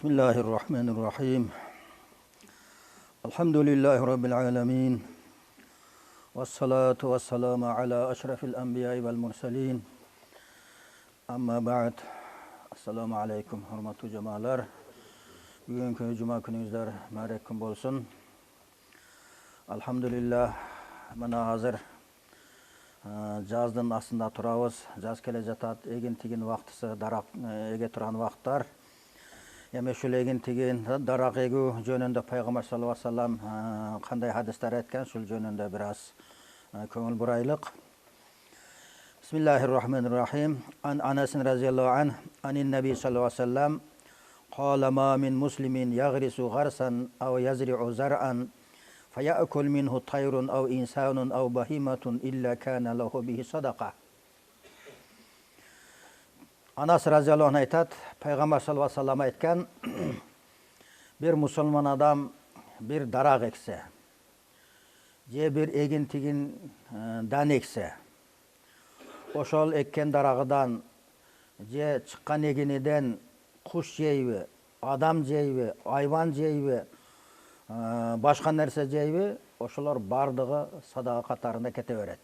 Bismillahirrahmanirrahim. Elhamdülillahi Rabbil alemin. Vessalatu vesselamu ala aşrafil enbiyai vel mursalin. Amma ba'd. Assalamu alaikum hurmatli cemalar. Bugünkü cuma gününüzler mübarek bolsun. Elhamdülillah mana hazır жаздын астында турабыз. Жаз келе жатат, эгин тигин вактысы, дарак эге турган вакыттар. Эми ушул эгин тигин дарак эгүү жөнүндө пайгамбар саллаллаху алейхи вассалам кандай хадистер айткан, ушул жөнүндө бир аз көңүл бурайлык. Bismillahirrahmanirrahim. An Anas radhiyallahu anh, anin Nabi sallallahu aleyhi ve sellem, قال ما من مسلم يغرس غرسا أو يزرع زرعا فيأكل منه طير أو إنسان أو بهيمة إلا كان له به صدقة. Anas radhiyallahu anh aytat, Peygamber sallallahu aleyhi ve sellem aytkan, bir musulman adam bir darak ekse, je bir egin tigin dan ekse, oşol ekкен daragıdan je çıkkan eginiden kuş jeybi, adam jeybi, hayvan jeybi, başka nerse jeybi, oşolar bardığı sadaqa katarında kete berет.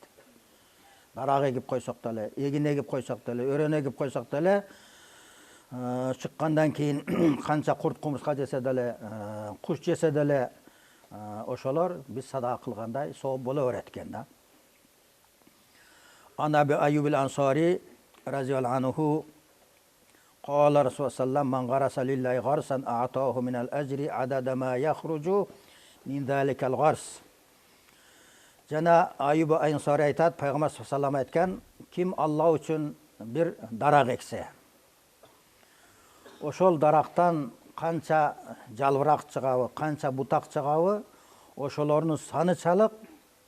Darak egip koysak delе, egin egip koysak delе, örön egip koysak delе, çıkkandan keyin kança kurt kumurska jese delе, kuş jese delе, oşolar biz sadaqa kılganday sooп bola berет экен да. An Abi Ayyub el-Ansari radhiyallahu anhu قال رسول الله صلى الله عليه وسلم من غرس لله غرسا أعطاه من الأجر عدد ما يخرج من ذلك الغرس. Jana Ayyub el-Ansari aytat, Peygamber sallallahu aleyhi ve sellem aytkan, kim Allah üçün bir darak ekse, oşol daraktan kança jalbırak çıgabı, kança butak çıgabı, oşolorunun sanı çalıp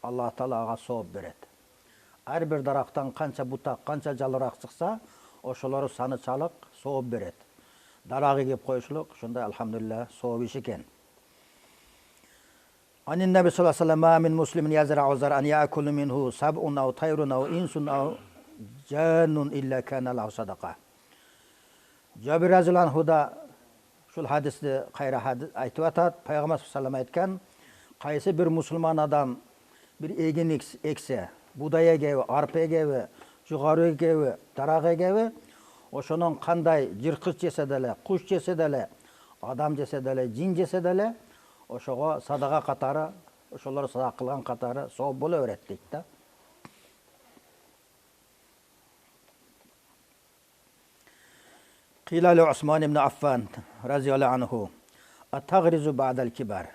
Allah Taala aga sooп berет. Her bir daraktan kança butak, kança jalbırak çıksa, oşolor sanı çalık sooп berет. Darak egip koyuşuluk, şunda elhamdülillah sooп iş eken. Anin Nabi sallallahu aleyhi ve sellem, ma min muslimin yazra'u zar'an ya'kulu minhu sab'un aw tayrun aw insun aw jannun illa kana lahu sadaqa. Cabir radhiyallahu anhu da şul hadisde kayra hadis aytıp atat, Peygamber sallallahu aleyhi ve sellem aytkan, qaysı bir musulman adam bir egin ekse, buday egebi, arpa egebi, jugarı egebi, darak egebi, oşonun kanday jırkıç jese delе, kuş jese delе, adam jese delе, jin jese delе, oşoga sadaqa katары, oşolar sadaqa kılgan katары sooп bola berет deyt da. Qila li Osman ibn Affan radhiyallahu anhu, "Atagrizu ba'dal kibar?"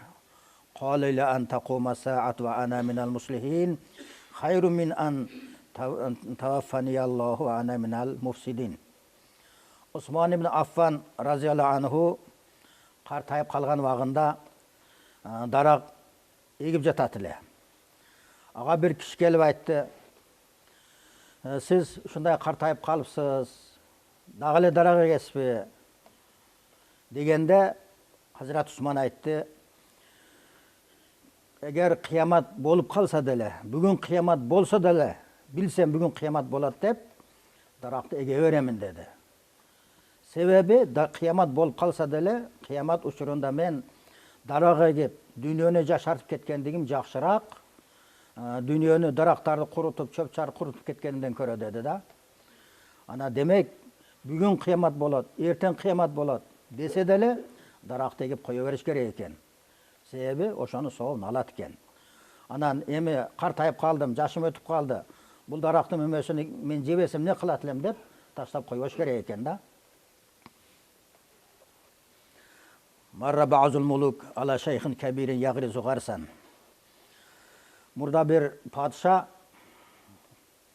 Qala la an taquma sa'at wa ana minal muslihin, khayrun min an tawaffani Allah wa ana minal mufsidin. Osman ibn Affan radhiyallahu anhu qartayıp kalgan vagında darak egip jatat эле. Aga bir kişi kelip aytты, siz şunday qartayıp kalıpsız, dagı эле darak egespi degende Hazrat Osman aytты, eğer kıyamet bolup kalsa delе, bugün kıyamet bolsa delе, bilsem bugün kıyamet bolat dep, darakты ege beremin dedi. Sebebi da kıyamet bolup kalsa delе, kıyamet uçurunda men darak egip, dünyönü jaşartıp ketkendigim jakşırak, dünyönü daraktardı kurutup, çöp-çar kurutup ketkendimden körö dedi da. Ana demek, bugün kıyamet bolat, erten kıyamet bolat dese delе, darakты egip koyo beriş gerek eken. Sebebi oşonu soğun alat eken. Anan emi qartayıp kaldım, yaşım ötüp kaldı. Bul daraktın mümesini men jebesem ne kılat elem dep taşlap koyuş gerek eken da. Marra ba'zul muluk ala şeyhin kebirin yagrizu garsan. Burada bir padişah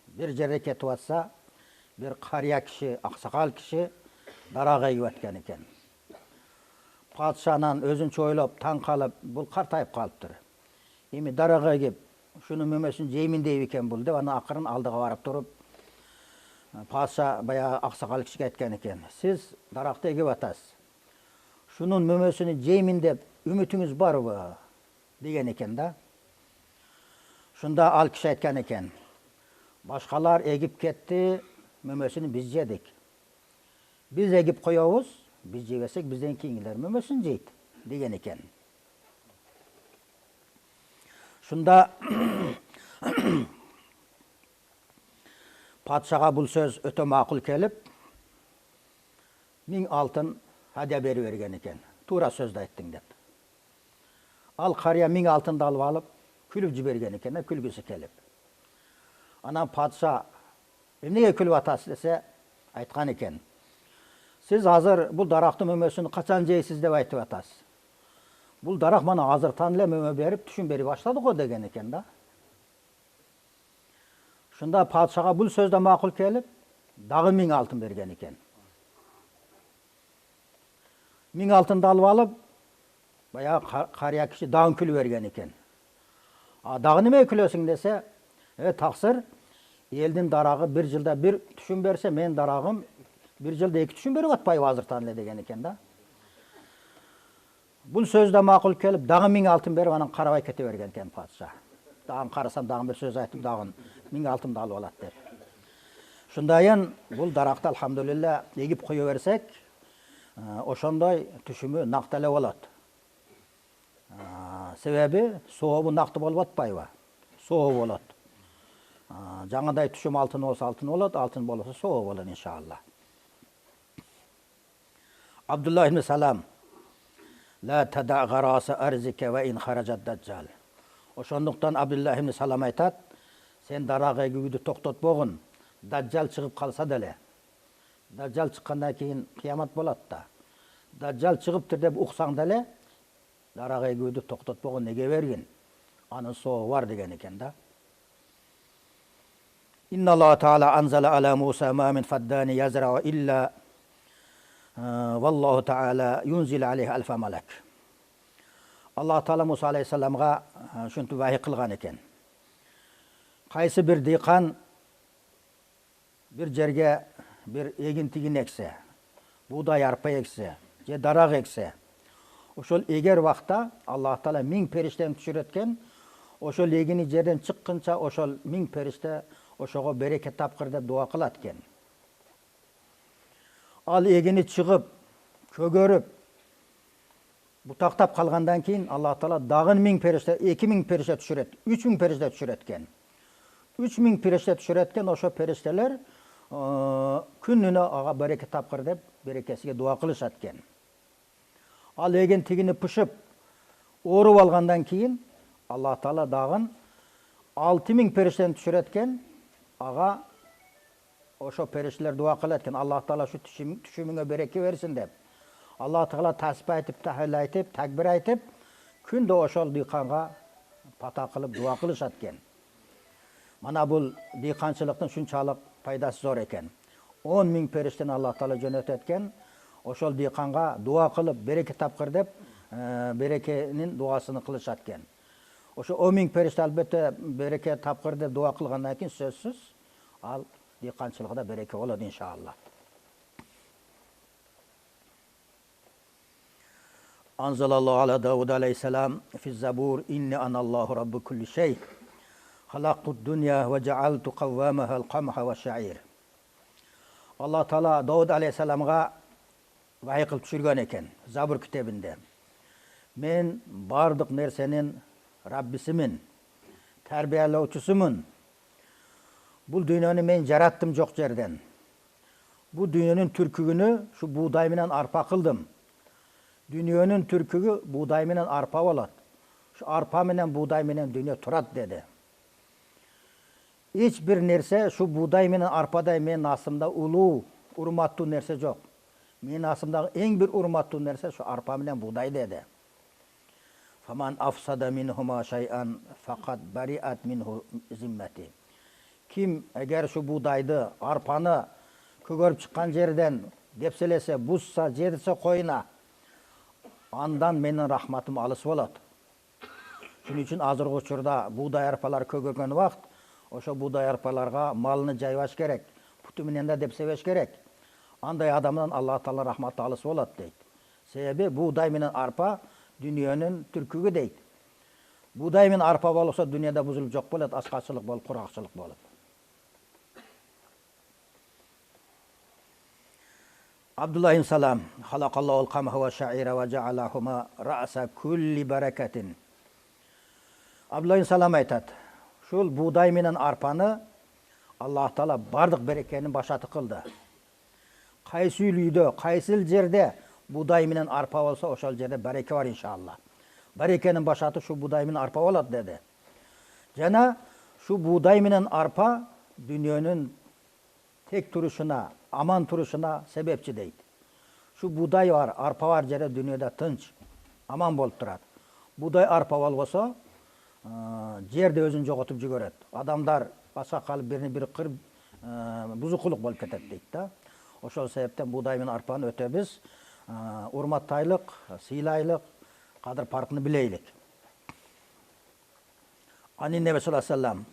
bir jerek etip atsa, bir qariya kişi, aksakal kişi darak egip atkan eken. Padişahdan özünçe oylap, taң kalıp, bul qartayıp kalıptır. Emi darak egip, şunu mümesini jeymin deyip eken bul dep, ana akırın aldıga barıp turup, padişah bayağı aksakal kişiге aytkan eken. Siz darakты egip atasız. Şunun mümesini jeymin dep ümitiniz barбы degen eken da. Şunda al kişi aytkan eken. Başkalar egip ketти, mümesini biz jedik. Biz egip koyabız, Biz жебесек, бізден кейінгілер мөмесін жейді деген екен. Шында патшаға бұл сөз өте мақұл келіп, 1000 алтын hadya берген екен. Тура сөзді айттың деп. Ал қария 1000 алтынды алып алып, күліп жіберген екен, күлгісі келіп. Анан патша, «Емнеге күліп атасыз?» десе, айтқан екен. Сіз азыр бұл дарақтың мөмесін қачан жейсіз деп айтып атасыз. Бұл дарақ мана азыртан эле мөмө беріп, түшүн бери баштады го деген екен да. Шында патшаға бұл сөзді мақұл келіп, дағы 1000 алтын берген екен. 1000 алтынды алып алып, баяғы қария кіші дағын күлі берген екен. Дағы неме күлесің десе, тақсыр, елдің дарағы бір жылда бір түшін берсе, мен дарағым бір жылда 2 түшін беріп атпай азыртан эле деген екен да. Бұл сөзді мақұл келіп, дағы 1000 алтын беріп, анан қарабай кете берген екен патша. Дағын қарасам, дағын бір сөз айтып, дағын 1000 алтынды алып алат деп. Шындайын бұл дарақты алхамдулилля егіп қойы берсек, ошондой түшүмү накты эле болот. Себеби сообу накты болуп атпайбы? Соо болот. Жаңадай түшүм алтын болсо алтын болот, алтын болсо соо болот иншалла. Абдулла ибн Салам: «Ла тада гараса арзика ва ин хараджат даджал». Ошондуктан Абдулла ибн Салам айтат: сен дарага эгүүдү токтотпогун, даджал чыгып калса деле. Даджал чыккандан кийин кыямат болот да. Даджал чыгыптыр деп уксаң деле, дарага эгүүдү токтотпогун эге бергин. Анын сообу бар деген экен да. Инна Аллах Таала анзала ала Муса ма мин фаддани язра илля валлаху Таала юнзил алейхи алфа малак. Аллах Таала Муса алейхиссаламга ушинтип вахий кылган экен. Кайсы бир дыйкан bir жерге bir егин-тигин ексе, будай арпа ексе, же дарак ексе, ошол эгер вакта Аллах Таала 1000 периштени түшүрөткен, ошол эгини жерден чыкканча ошол 1000 периште ошого берекет тапкыр деп дуа кылат экен. Ал эгини чыгып, көгөрүп, бутактап калгандан кийин Аллах Таала дагы 1000 периште, 2000 периште түшүрөт, 3000 периште түшүрөт экен. 3000 периште түшүрөт экен, ошо периштелер күнүнө ага берекет тапкыр деп берекесиге дуа кылышат экен. Ал эгин тигини пышып, ооруп алгандан кийин Аллах Таала дагы 6000 периштени түшүрөт экен, ага ошо периштелер дуа кылат экен. Аллах Таала ушу түшүмүңө береке берсин деп. Аллах Таала тасбih айтып, тахлил айтып, такбир айтып, күндө ошол дыйканга пата кылып дуа кылышат экен. Мана бул дыйканчылыктын шунчалык пайдасы зор екен. 10.000 периштени Аллах Таала жөнөтөт экен, ошол дыйканга дуа кылып береке тапкыр деп берекенин дуасыны кылышат экен. Ошо 10.000 периште албетте береке тапкыр деп дуа кылгандан кийин сөзсүз ал дыйканчылыкта береке болот иншалла. Anzalallahu ala Davud aleyhisselam fi zabur inni anallahu rabbu kulli şey. Halaqtud dunya ve cealtu kavvamaha al-qamha ve şa'ir. Allah Taala Davud aleyhisselamga vahiy kılıp düşürgen eken Zabur kitabında. Men bardık nersenin Rabbisimin, terbiyelewçusumun. Bu dünyani men jarattım jok jerden. Bu dünyanın türkügünü şu buğday menen arpa kıldım. Dünyanın türkügü buğday menen arpa bolat. Şu arpa menen buğday menen dünya turat dedi. Hiçbir nerse şu buğday menen arpaday men asımda ulu, urmatlı nerse yok. Men asımda en bir urmatlı nerse şu arpa menen buğday dedi. Faman afsada minhuma şey'an fakat bari'at minhu zimmeti. Kim eğer şu buğdaydı, arpanı kөгөрүп çıkan жерден депселесе, бузса, жерсе koyuna, andan menin rahmatım alыс болот. Şunun için azırgı uçurda buğday arpalar kөгөргөн vakt, oşo buğday arpalarga malını jaybaş gerek, putu menen de depsebеш gerek. Anday adamdan Allah Taala rahmatı alыс болот deyt. Sebebi buğday menen arpa dünyanın türkügü deyt. Buğday menen arpa bolsa dünyada buzulup jok bolot, açkaçılık bolup, kurakçılık bolup. Abdullah ibn Salam halaqallohul qamha va sha'ira va ja'alahuma ra'sa kulli barakatin. Abdullah ibn Salam aytadi, şul buğday менен arpаны Allah Taala бардық берекенин башаты кылды. Кайсы үйдө, кайсы жерде buğday менен arpa болсо, ошол жерде береке бар иншалла. Берекенин башаты şu buğday менен arpa болот dedi. Жана şu buğday менен arpa dünyanın tek turuşuna, aman turuşuna sebepçi deydi. Şu buğday var, arpa var jere dünyada tınç, aman bolup turат. Buğday arpa bolбосо, жerde өзүн жоготуп жүгөрөт. Адамдар башка калып биrini-бiri кырып, бузукулук болуп кетет дейт да. Ошол себептен buğday менен arpаны өтө биз урматтайлык, сыйлайлык, кадыр паркын билейлик. Ани Неби саллаллаху алейхи ва саллям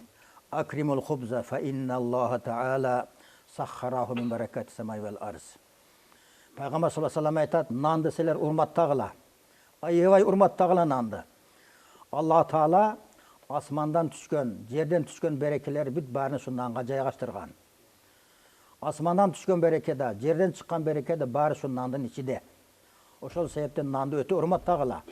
Akrimul khubza fa inna Allah Ta'ala sakharahu min berekati semai vel arz. Peygamber sallallahu aleyhi ve sellem aytadi, nandı sizler urmattagıla. Ayevay urmattagıla nandı. Allah Taala asmandan tushgan, yerden tushgan berekeler bit barini şu nanga jaygashtirgan. Asmandan tushgan berekede, yerden chiqqan berekede bari şu nandın içide. Oşol sebepten nandı öte urmattagıla.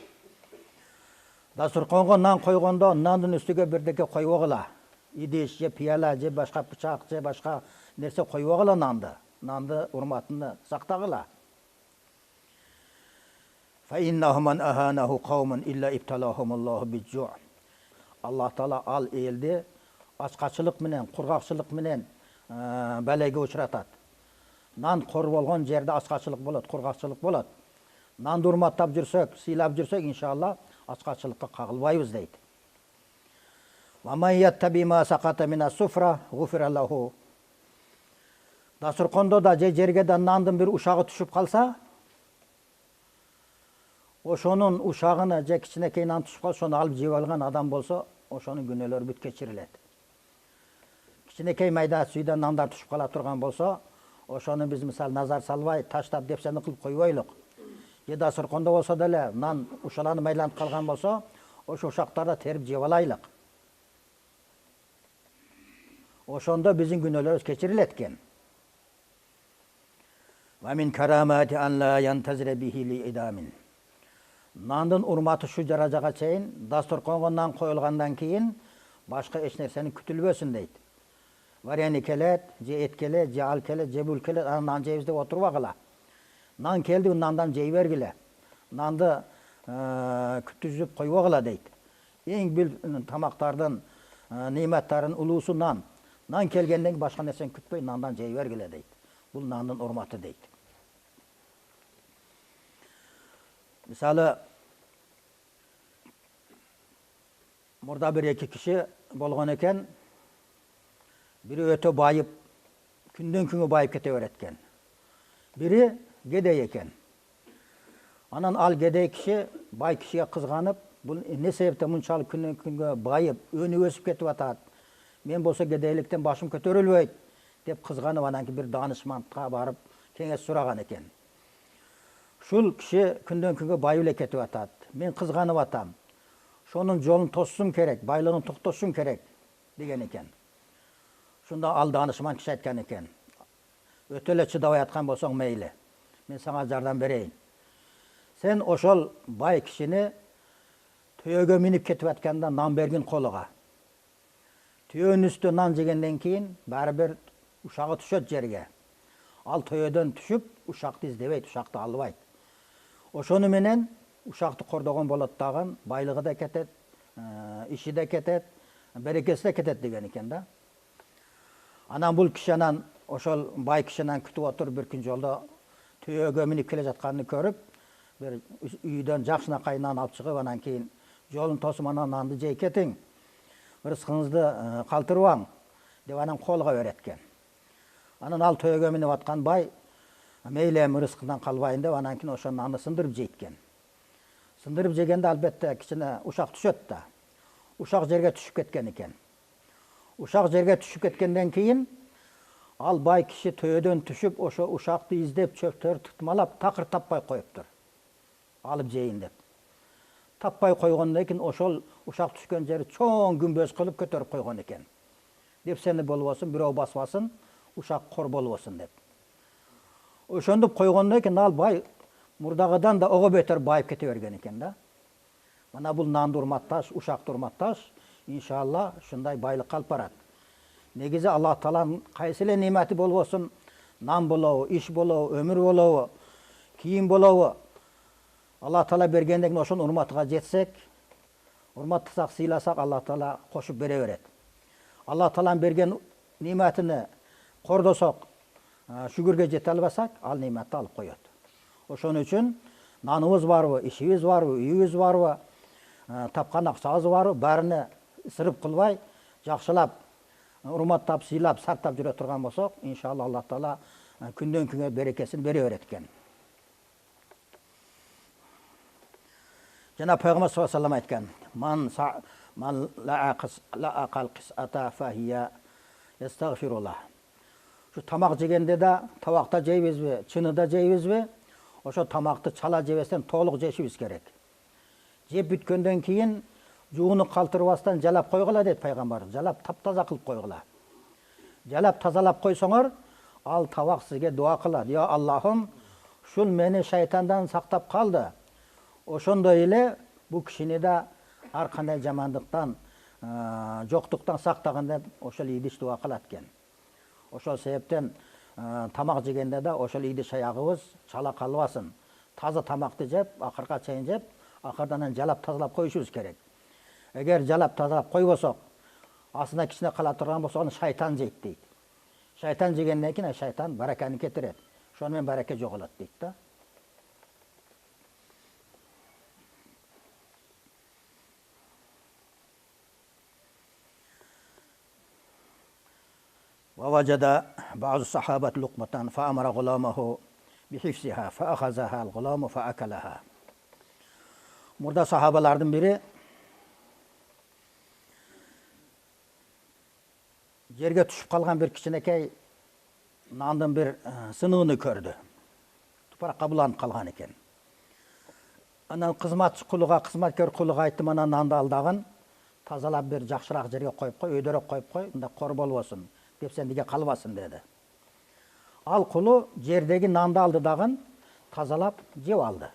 Dasturxonga nan koygondo nandın üstüge birdeke koyuogula. İdiş, je piyala, je başka bıçak, je başka nerse koyuogula nandı. Nandı urmatını saktagıla. Fa innahu man ahanahu qawmun illa ibtalahumullahu bi'ju'. Allah Taala al eldi açqaçılık menen, qurgaqçılık menen belege uçratat. Nan qor bolgon jerde açqaçılık bolat, qurgaqçılık bolat. Nanды urmattap jursek, siylap jursek inşallah açqaçılıkka kagılbayбыз deydi. Wa man yattabi ma saqata min as-sufra ghufira lahu. Dasturxondo da жерге да nandın bir uşağı түшүп kalsa, oşonun uşağına je kichинекей nan түшүп kalsa, onu alıp jеп algan adam bolsa, oşonun günöleri büt keçirilet. Kichинекей mayda suyda nandar түшүп kala turgan bolsa, oşonu biz misal nazar salbay, taştap depseni kılıp koyboyluk. Je dasturxondo bolsa delе nan uşalany maylanıp kalgan bolsa, oşo uşaktarda terip jеп alaylık. Oşonda bizim günölerimiz keçiriletken. Ve min karamati an la yantazire bihi li idamin. Nandın urmatı şu darajaga çeyin, dasturxonga nan koyulgandan keyin başka eç nersenin kütülbösün deydi. Varyani kelet, je et kelet, je al kelet, je bul kelet, nan jeyibizde oturubagıla. Nan keldi, nandan jey bergile. Nandı kütüzüp koyubagıla deydi. En bil tamaktardan, nimetlerin ulusu nan. Nan kelgenden başka nersen kütpey, nandan jey bergile deydi. Bu nandın urmatı deydi. Misali, burada bir iki kişi bolgan eken, biri öte bayıp, künden küne bayıp keteveretken. Biri gedey eken. Anan al gedey kişi, bay kişiye kızganıp, bu ne sebepte munçalık künden küne bayıp, önü ösüp ketip atat. Men bolsa gedeylikten başım kötörülbeyt, dep kızganıp ananki bir danışmanlıkka barıp, kеңес suragan eken. Şul kişi künden küne bayıp ketip atat. Men kızganıp atam. Şonun jolun tossum kerek, baylığını toktosum kerek degen eken. Şunda al danışman kişi aytkan eken. Ötele çıdabay atkan bolsaң meyli. Men sana jardam bereyin. Sen oşol bay kişini töyögө minip ketip atkanda nan bergin koluga. Töyönün üstü nan jegenden keyin baribir uşağı düşöt jerge. Al töyödөн düşüp uşaktı izdebeyt, uşaktı albayt. Oşonu menen uşaktı kordogon bolot dagın, baylığı da ketet, işi de ketet, berekesi de ketet degen eken da. Anan bul kişi anan oşol bay kişiden kütüp otur bir gün jolda töyögö minip kele jatkanyny körüp, bir üydön jakşına kaynan alıp çıkıp anan keyin jolun tosum anan nandı jey ketiň. Rızkınızды kaltırıvaң dep anan kolga öretken. Anan al töyögö minip atkan bay meylem rızkından kalbayın dep anan keyin oşonun nanды sındırıp jeytken. Sındırıp jegende albatta kichine uşak düşöt da. Uşak jerge düşüp ketken eken. Uşak jerge düşüp ketkenden keyin al bay kişi töyödön düşüp oşo uşaktı izdep çöptör tutmalap takır tapbay koyuptur. Alıp jeyin dep. Tapbay koygondan keyin oşol uşak düşkön jeri çoğun gümböz kılıp kötörüp koygon eken. Dep seni bolbosun, birөө basbasın, uşak kor bolbosun dep. Ошондуп койгондон кийин ал бай мурдагыдан да ого бетер байып кете берген экен да. Мына бул нанды урматташ, ушакты урматташ, иншалла ушундай байлыкка алып барат. Негизи Аллах Тааланын кайсы эле немети болбосун, нан болобу, иш болобу, өмүр болобу, кийим болобу, Аллах Таала бергенден кийин ошонун урматыга жетсек, урматтасак, сыйласак, Аллах Таала кошуп бере берет. Аллах Тааланын берген неметини кордосок, шүгүргө жете албасак, ал неметти алып коет. Ошон үчүн наныбыз барбы, ишибиз барбы, үйүбүз барбы, тапкан акчабыз барбы, баарыны ысырып кылбай, жакшылап, урматтап, сыйлап, сактап жүрө турган болсок, иншалла Аллах Таала күндөн күнгө берекесин бере берет экен. Жана Пайгамбар саллаллаху алейхи айткан: "Ман лаакал кисата фахия ястагфируллах." Şu tamak жегенде да, табакта жейбизби, чыныда жейбизби, ошо тамакты чала жебестен толук жешибиз керек. Жеп бүткөндөн кийин жууну калтырбастан жалап койгула дейт пайгамбар. Жалап таптаза кылып койгула. Жалап тазалап койсоңор, ал табак сизге дуа кылат. Я Аллахым, ушул мени шайтандан сактап калды. Ошондой эле бул кишини да ар кандай жамандыктан, жоктуктан сактаган деп ошол идиш дуа кылат экен. Ошол себептен тамак жегенде да ошол идиш аягыбыз чала калбасын. Таза тамакты жеп, акырга чейин жеп, акырдан жалап тазалап коюшубуз керек. Эгер жалап тазалап койбосок, астына кичине кала турган болсо, аны шайтан жейт дейт. Шайтан жегенден кийин шайтан бараканы кетирет. Ошону менен барака жоголот дейт да. ووجد بعض الصحابة لقمة فأمر غلامه بحفظها فأخذها الغلام فأكلها. Burada sahabalardan biri жерге түшүп калган бир кичинекей нандын бир сыныгын көрдү. Тупуракка буланып калган экен. Анан кызматчы кулуга, кызматкер кулуга айтты: "Мана нанды алдагын, тазалап бир жакшыраак жерге коюп кой, өйдөрөөк коюп кой, мында кор болбосун деп сендиге калбасын" деди. Ал кулу жердеги нанды алды дагын тазалап жеп алды.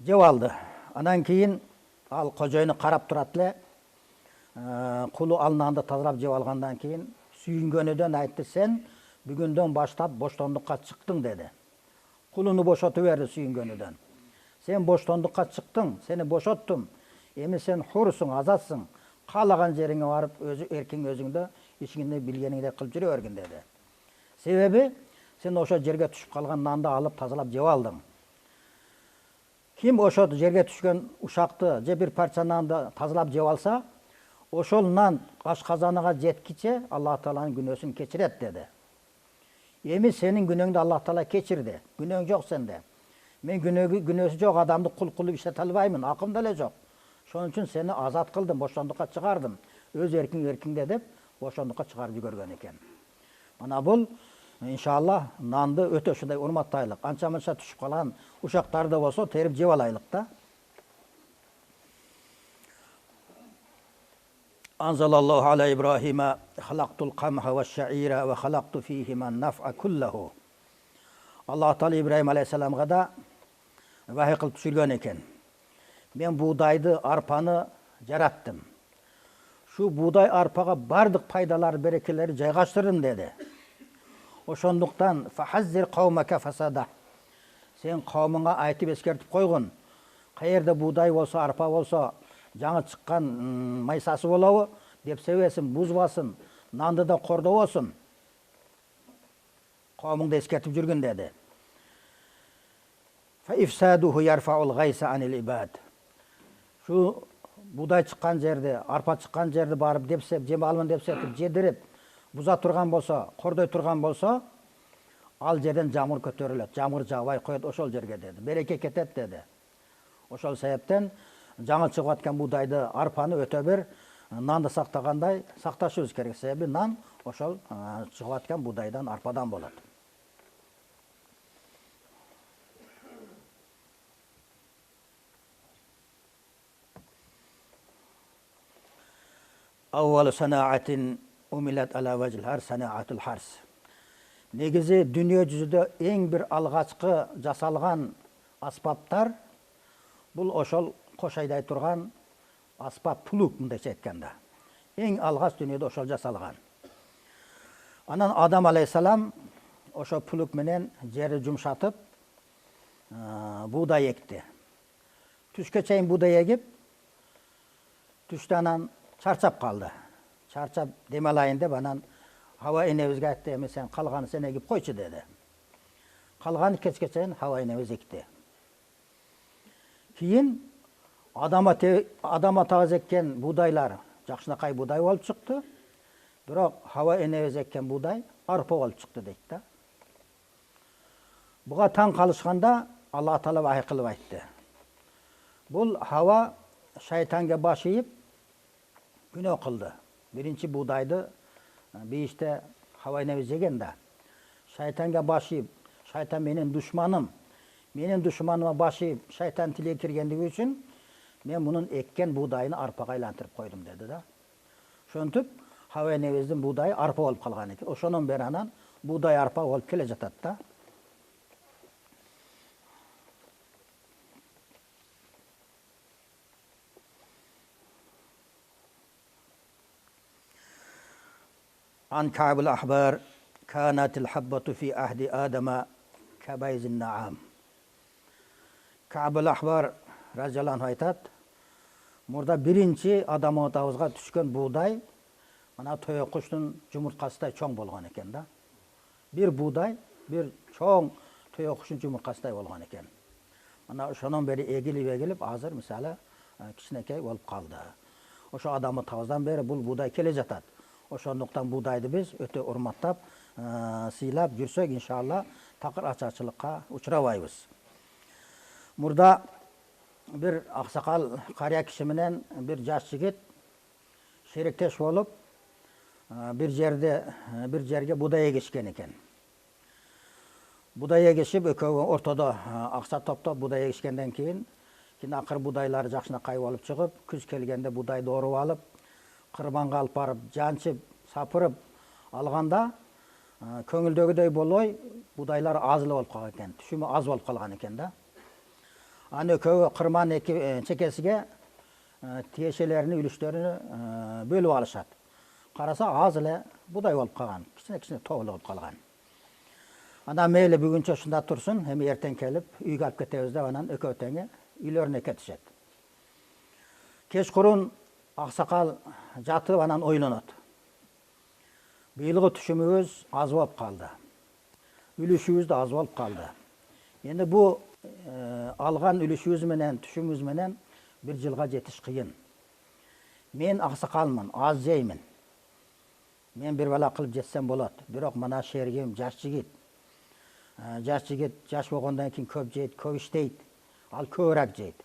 Жеп алды. Анан кийин ал кожоюну карап турат эле. Кулу ал нанды тазалап жеп алгандан кийин сүйүнгөнүдөн айтты: "Сен бүгүндөн баштап боштондукка чыктың" деди. Кулуну бошотуп берди сүйүнгөнүдөн. "Сен боштондукка чыктың, сени бошоттум. Эми сен хурсуң, азатсың. Каалаган жериңе барып, өзү эркиң өзүңдө ишиңди билгениңдей кылып жүрө бергин" деди. Себеби сен ошо жерге түшүп калган нанды алып тазалап жеп алдың. Ким ошо жерге түшкөн ушакты же бир парча нанды тазалап жеп алса, ошол нан ашказаныга жеткиче Аллах Тааланын күнөөсүн кечирет деди. Эми сенин күнөөңдү Аллах Таала кечирди. Күнөөң жок сенде. Мен күнөөсү жок адамды кул кылып иштете албаймын, акым деле жок. Ошон үчүн сени азат кылдым, бошондукка чыгардым. Өз эркиңде деп бошондукка чыгарып жиберген экен. Мана бул иншалла нанды өтө ушундай урматтайлык. Анча-мынча түшүп калган ушактар да болсо терип жеп алайлык да. Anzalallahu ala İbrahim'e halaktul kamha ve şe'ira ve halaktu fihimen naf'a kullahu. Allah Teala İbrahim Aleyhisselam'a da vahiy kılıp düşürgen eken. Ben buğdaydı, arpanı yarattım. Şu buğday arpaga bardık paydalar, berekeleri caygaştırın dedi. Oşonduktan fahazzir kavmeke fasada. Sen kavmına aytip eskertip koygun. Kayerde buğday olsa, arpa olsa, жаңы чыккан майсасы болобу деп себесин, бузбасын, нанды да кордобосун. Коомуңду эскертип жүргүн деди. Fa ifsaduhu yarfa'ul gaysa anil ibad. Şu buğday çıkkan жерде, arpa çıkkan жерде барып депсеп, жеп алмын депсеп, жедирип, буза турган болсо, кордой турган болсо, ал жерден жамыр көтөрүлөт, жамыр жаабай коет ошол жерге деди. Береке кетет деди. Ошол себептен жаңы чыгып аткан buğdayды, арпаны өтө бир нанды сактагандай сакташыбыз керек. Себеби нан ошол чыгып аткан buğdayдан, арпадан болот. Avvalu sanaatin Umilat ala vajil har sanaatul hars. Негізі дүние жүзіде ең бір алғашқы жасалған аспаптар бұл ошол қошайдай тұрған аспап пулук мындайша айтканда. Ең алғаш дүниеде ошол жасалған. Анан Адам алейхисалам ошо пулук менен жерди жумшатып буудай экти. Түшкө чейин буудай эгип, түштө анан чарчап калды. Чарчап дем алайын деп анан Хава энебизге айтты, эми сен калганы сен эгип койчу деди. Калганы кечке чейин Хава энебиз экти. Кийин Адам атабыз эккен буудайлар жакшынакай буудай болуп чыкты. Бирок Хава энебиз эккен буудай арпа болуп чыкты дейт да. Буга таң калышканда Алла Таала вахий кылып айтты. Бул Хава шайтанга баш ийип күнөө кылды. Биринчи буудайды бейиште Хава энебиз жеген да. Шайтанга баш ийип, шайтан менин душманым. Менин душманыма баш ийип, шайтан тилге киргендиги үчүн мен мунун эккен буудайын арпага айлантырып койдум деди да. Ошентип Хава энебиздин буудайы арпа болуп калган экен. Ошондон бери анан буудай арпа болуп келе жатат да. An Ka'bul Ahbar kanatil habbatu fi ahdi Adama kabayzin na'am. Ka'bul Ahbar radhiyallahu anhu айтат, мурда биринчи Адам атабызга түшкөн буудай мына тоё куштун жумурткасыдай чоң болгон экен да. Бир буудай, бир чоң тоё куштун жумурткасыдай болгон экен. Мына ошондон бери эгилип азыр мисалы кичинекей болуп калды. Ошо Адам атабыздан бери бул буудай келе жатат. Ошондуктан буудайды биз өтө урматтап, сыйлап жүрсөк, иншалла, такыр ачарчылыкка учурабайбыз. Мурда бир аксакал карыя киши менен бир жаш жигит шеректеш болуп, бир жерге буудай эгишкен экен. Буудай эгишип, экөө ортодо акча топтоп буудай эгишкенден кийин акыр буудайлар жакшынакай болуп чыгып, күз келгенде буудайды оруп алып, кырбанга алып барып, жанчып, сапырып алганда көңүлдөгүдөй болбой, буудайлар аз эле болуп калган экен. Түшүмү аз болуп калган экен да. Аны экөө кырман чекесиге тиешелерини, үлүштөрүнү бөлүп алышат. Караса аз эле буудай болуп калган, кичине тоолу болуп калган. Анан мейли бүгүнчө ушунда турсун, эми эртең келип үйгө алып кетебиз деп анан экөө теңи үйлөрүнө кетишет. Кечкурун аксакал жатып анан ойлонот. Быйылгы түшүмүбүз аз болуп калды. Үлүшүбүз да аз болуп калды. Эми бу алган үлүшүбүз менен түшүмүбүз менен бир жылга жетиш кыйын. Мен аксакалмын, аз жеймин. Мен бир бала кылып жетсем болот. Бирок мына шергим жаш жигит. Жаш болгондон кийин көп жейт, көп иштейт. Ал көбүрөөк жейт.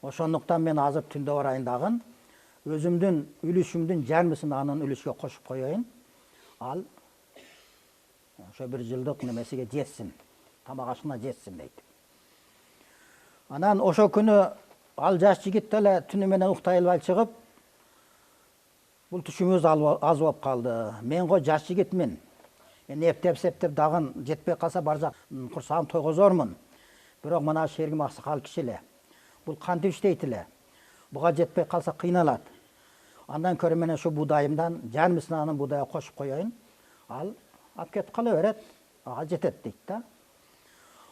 Ошондуктан мен азыр түндө барайын дагы өзүмдүн үлүшүмдүн жармысын анын үлүшкө кошуп коеюн. Ал ошо бир жылдык немесиге жетсин, тамак ашына жетсин дейт. Анан ошо күнү ал жаш жигит деле түнү менен уктай албай чыгып, бул түшүмүбүз аз болуп калды. Мен го жаш жигитмин. Эптеп дагы жетпей калса бар жак курсагым тойгозормун. Бирок мына шергим аксакал киши эле. Бул кантип иштейт эле. Буга жетпей калса кыйналат. Андан көрө мен ошо буудайымдан жармысын анын буудайга кошуп коеюн. Ал алып кетип кала берет, ага жетет дейт да.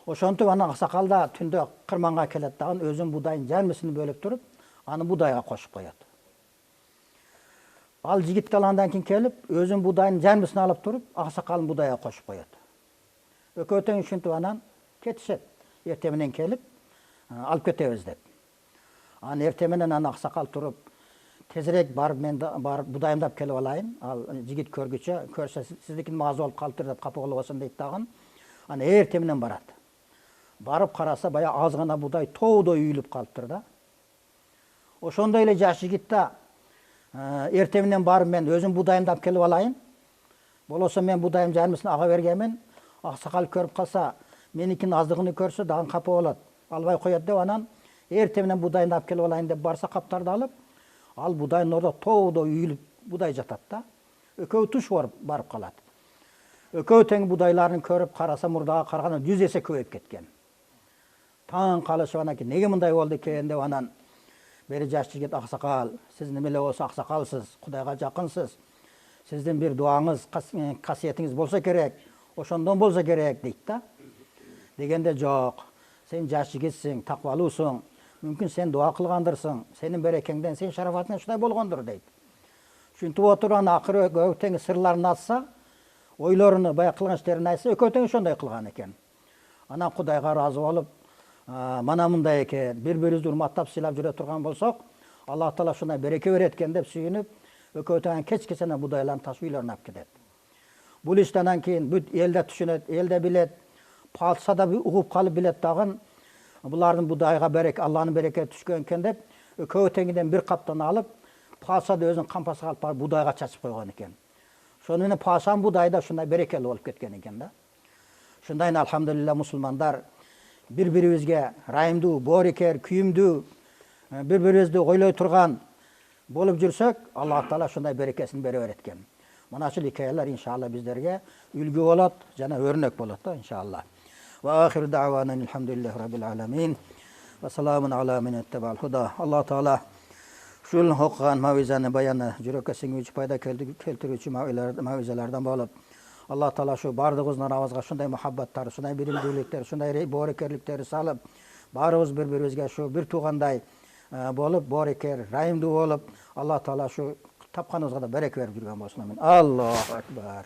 Ошентип анан аксакал да түндө кырманга келет дагы өзүнүн буудайын жармысын бөлүп туруп, аны буудайга кошуп коет. Ал жигит андан кийин келип, өзүнүн буудайын жармысын алып туруп, аксакалдын буудайга кошуп коет. Экөө тең ушинтип анан кетишет. Эртең менен келип, алып кетебиз деп. Анан эртең менен аксакал туруп, тезирээк барып мен барып буудайымдап келип алайын. Ал жигит көргүчө, көрсө сиздикин аз болуп калыптыр деп капа болбосун дейт дагы. Анан эртең менен барат. Барып караса, бая аз гана буудай тоодой үйүлүп калыптыр да. Ошондой эле жаш жигит да эртең менен барып мен өзүм буудайымдап келип алайын. Болосо мен буудайым жармысын ага бергенмин. Аксакал көрүп калса, меникин аздыгын көрсө дагы капа болот. Албай коет деп анан эртең менен буудайымдап келип алайын деп барса, каптарды алып, ал буудайдын ордо тоодой үйүлүп буудай жатат да. Экөө туш барып қалады. Экөө тең будайларын көріп қараса, мұрдаға қарағанда 100 есе көбейіп кеткен. Таң қалышып анан неге мындай болды екен деп анан бері жас жігіт ақсақал, сіз немеле болса ақсақалсыз, Құдайға жақынсыз, сіздің бір дуаңыз, қасиетіңіз болса керек, ошондон болса керек дейді да. Дегенде жоқ, сен жас жігітсің, тақвалусың, мүмкін сен дуа қылғандырсың, сенің берекеңден, сен шарафатыңнан шындай болғандыр дейді. Шүнтіп отырған ақыры өктеңі сырларын атса, ойларыны, баяқ қылған іштерін айтса, өкөтеңі шондай қылған екен. Анан Құдайға разы болып, мана мындай екен, бір-бірімізді урматтап сыйлап жүре тұрған болсақ, Алла Таала шундай береке береткен деп сүйініп, өкөтеңен кеч-кеченен будайларын ташып үйлеріне алып кетеді. Бұл іштен кейін бүт елде түшінеді, елде білет, патша да ұғып қалып білет дағын, бұлардың будайға береке, Алланың береке түшкен екен деп, өкөтеңіден бір қаптан алып, патша да өзінің қампасыға алып барып будайға чачып қойған екен. Сонымен патшаның будайда шундай берекелі болып кеткен екен да. Шундайын алхамдулилля мұсылмандар бір-бірімізге райымдуу, борекер, күйімдүү, бір-бірімізді ойлой тұрған болып жүрсек, Алла Таала шундай берекесін бере береткен. Мына ушул хикаялар иншалла биздерге үлгү болот жана өрнөк болот да иншалла. Ва ахиру дa'wana алхамдулиллахи rabbil alamin. Ва саламун ала мен иттабал худа. Алла Таала ушул окуган мавизаны баяны жүрөккө сиңүүчү пайда келтирүүчү мавизалардан болуп, Алла Таала шу бардыгыбыздын арабызга шундай мухаббаттар, шундай биримдүүлүктөр, шундай борекерликтер салып, баарыбыз бири-бирибизге шу бир туугандай болуп, борекер, райымдуу болуп, Алла Таала шу тапканыбызга да береке берип жүргөн болсун. Амин. Аллаху акбар.